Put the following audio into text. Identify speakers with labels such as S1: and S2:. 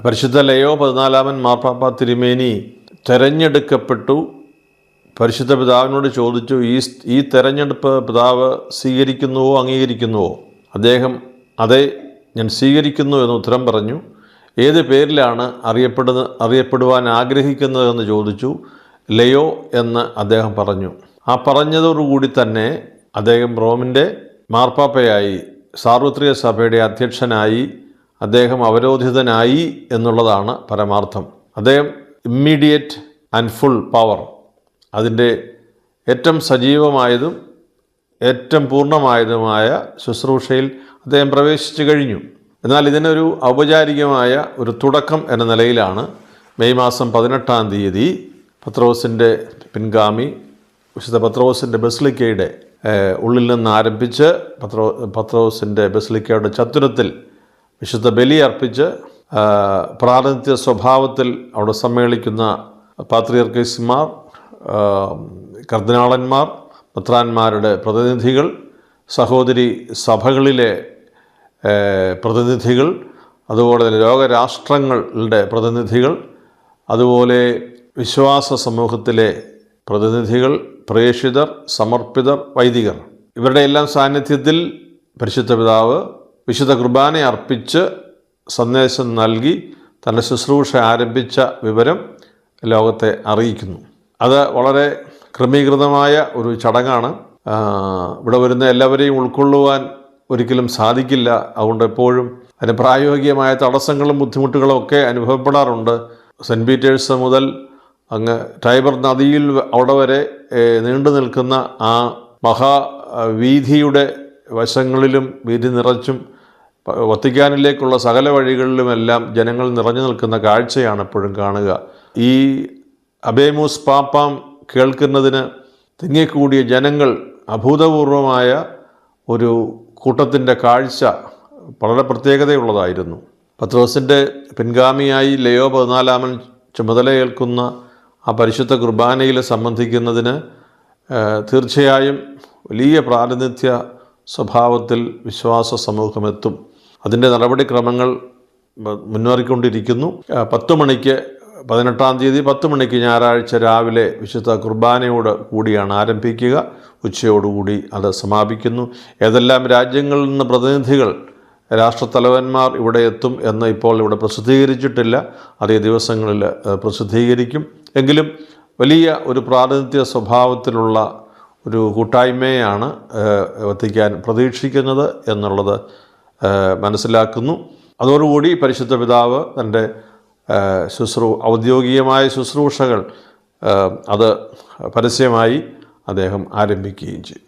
S1: പരിശുദ്ധ ലയോ 14 മാർപ്പാപ്പ തിരുമേനി തെരഞ്ഞെടുക്കപ്പെട്ടു. പരിശുദ്ധ പിതാവിനോട് ചോദിച്ചു, ഈ തെരഞ്ഞെടുപ്പ് പിതാവ് സ്വീകരിക്കുന്നുവോ അംഗീകരിക്കുന്നുവോ? അദ്ദേഹം അതെ, ഞാൻ സ്വീകരിക്കുന്നു എന്ന് ഉത്തരം പറഞ്ഞു. ഏത് പേരിലാണ് അറിയപ്പെടുവാൻ ആഗ്രഹിക്കുന്നതെന്ന് ചോദിച്ചു. ലയോ എന്ന് അദ്ദേഹം പറഞ്ഞു. ആ പറഞ്ഞതോടുകൂടി തന്നെ അദ്ദേഹം റോമിൻ്റെ മാർപ്പാപ്പയായി, സാർവത്രിക സഭയുടെ അധ്യക്ഷനായി അദ്ദേഹം അവരോധിതനായി എന്നുള്ളതാണ് പരമാർത്ഥം. അദ്ദേഹം ഇമ്മീഡിയറ്റ് ആൻഡ് ഫുൾ പവർ, അതിൻ്റെ ഏറ്റവും സജീവമായതും ഏറ്റവും പൂർണ്ണമായതുമായ ശുശ്രൂഷയിൽ അദ്ദേഹം പ്രവേശിച്ചു കഴിഞ്ഞു. എന്നാൽ ഇതിനൊരു ഔപചാരികമായ ഒരു തുടക്കം എന്ന നിലയിലാണ് മെയ് മാസം 18 പത്രോസിൻ്റെ പിൻഗാമി വിശുദ്ധ പത്രോസിൻ്റെ ബസിലിക്കയുടെ ഉള്ളിൽ നിന്ന് ആരംഭിച്ച് പത്രോസിൻ്റെ ബസിലിക്കയുടെ ചത്തുരത്തിൽ വിശുദ്ധ ബലി അർപ്പിച്ച് പ്രാതിനിധ്യ സ്വഭാവത്തിൽ അവിടെ സമ്മേളിക്കുന്ന പാത്രിയർക്കീസുമാർ, കർദിനാളന്മാർ, മെത്രാന്മാരുടെ പ്രതിനിധികൾ, സഹോദരി സഭകളിലെ പ്രതിനിധികൾ, അതുപോലെ തന്നെ ലോകരാഷ്ട്രങ്ങളുടെ പ്രതിനിധികൾ, അതുപോലെ വിശ്വാസ സമൂഹത്തിലെ പ്രതിനിധികൾ, പ്രേക്ഷിതർ, സമർപ്പിതർ, വൈദികർ, ഇവരുടെ എല്ലാം സാന്നിധ്യത്തിൽ പരിശുദ്ധ പിതാവ് വിശുദ്ധ കുർബാന അർപ്പിച്ച് സന്ദേശം നൽകി തൻ്റെ ശുശ്രൂഷ ആരംഭിച്ച വിവരം ലോകത്തെ അറിയിക്കുന്നു. അത് വളരെ ക്രമീകൃതമായ ഒരു ചടങ്ങാണ്. ഇവിടെ വരുന്ന എല്ലാവരെയും ഉൾക്കൊള്ളുവാൻ ഒരിക്കലും സാധിക്കില്ല. അതുകൊണ്ട് എപ്പോഴും അതിന് പ്രായോഗികമായ തടസ്സങ്ങളും ബുദ്ധിമുട്ടുകളും ഒക്കെ അനുഭവപ്പെടാറുണ്ട്. സെൻറ്റ് പീറ്റേഴ്സ് മുതൽ അങ്ങ് ടൈബർ നദിയിൽ അവിടെ വരെ നീണ്ടു നിൽക്കുന്ന ആ മഹാവീഥിയുടെ വശങ്ങളിലും വീതി നിറച്ചും വത്തിക്കാനിലേക്കുള്ള സകല വഴികളിലുമെല്ലാം ജനങ്ങൾ നിറഞ്ഞു നിൽക്കുന്ന കാഴ്ചയാണ് എപ്പോഴും കാണുക. ഈ അബേമൂസ് പാപ്പാം കേൾക്കുന്നതിന് തിങ്ങിക്കൂടിയ ജനങ്ങൾ, അഭൂതപൂർവമായ ഒരു കൂട്ടത്തിൻ്റെ കാഴ്ച വളരെ പ്രത്യേകതയുള്ളതായിരുന്നു. പത്രോസിൻ്റെ പിൻഗാമിയായി ലയോ 14 ചുമതലയേൽക്കുന്ന ആ പരിശുദ്ധ കുർബാനയിൽ സംബന്ധിക്കുന്നതിന് തീർച്ചയായും വലിയ പ്രാതിനിധ്യ സ്വഭാവത്തിൽ വിശ്വാസ സമൂഹമെത്തും. അതിൻ്റെ നടപടിക്രമങ്ങൾ മുന്നേറിക്കൊണ്ടിരിക്കുന്നു. 10 മണിക്ക് 18 10 മണിക്ക് ഞായറാഴ്ച രാവിലെ വിശുദ്ധ കുർബാനയോട് കൂടിയാണ് ആരംഭിക്കുക. ഉച്ചയോടുകൂടി അത് സമാപിക്കുന്നു. ഏതെല്ലാം രാജ്യങ്ങളിൽ നിന്ന് പ്രതിനിധികൾ, രാഷ്ട്രത്തലവന്മാർ ഇവിടെ എത്തും എന്ന് ഇപ്പോൾ ഇവിടെ പ്രസിദ്ധീകരിച്ചിട്ടില്ല. അതേ ദിവസങ്ങളിൽ പ്രസിദ്ധീകരിക്കും. എങ്കിലും വലിയ ഒരു പ്രാതിനിധ്യ സ്വഭാവത്തിലുള്ള ഒരു കൂട്ടായ്മയാണ് വത്തിക്കാൻ പ്രതീക്ഷിക്കുന്നത് എന്നുള്ളത് മനസ്സിലാക്കുന്നു. അതോടുകൂടി പരിശുദ്ധ പിതാവ് തൻ്റെ ഔദ്യോഗികമായ ശുശ്രൂഷകൾ അത് പരസ്യമായി അദ്ദേഹം ആരംഭിക്കുകയും ചെയ്യും.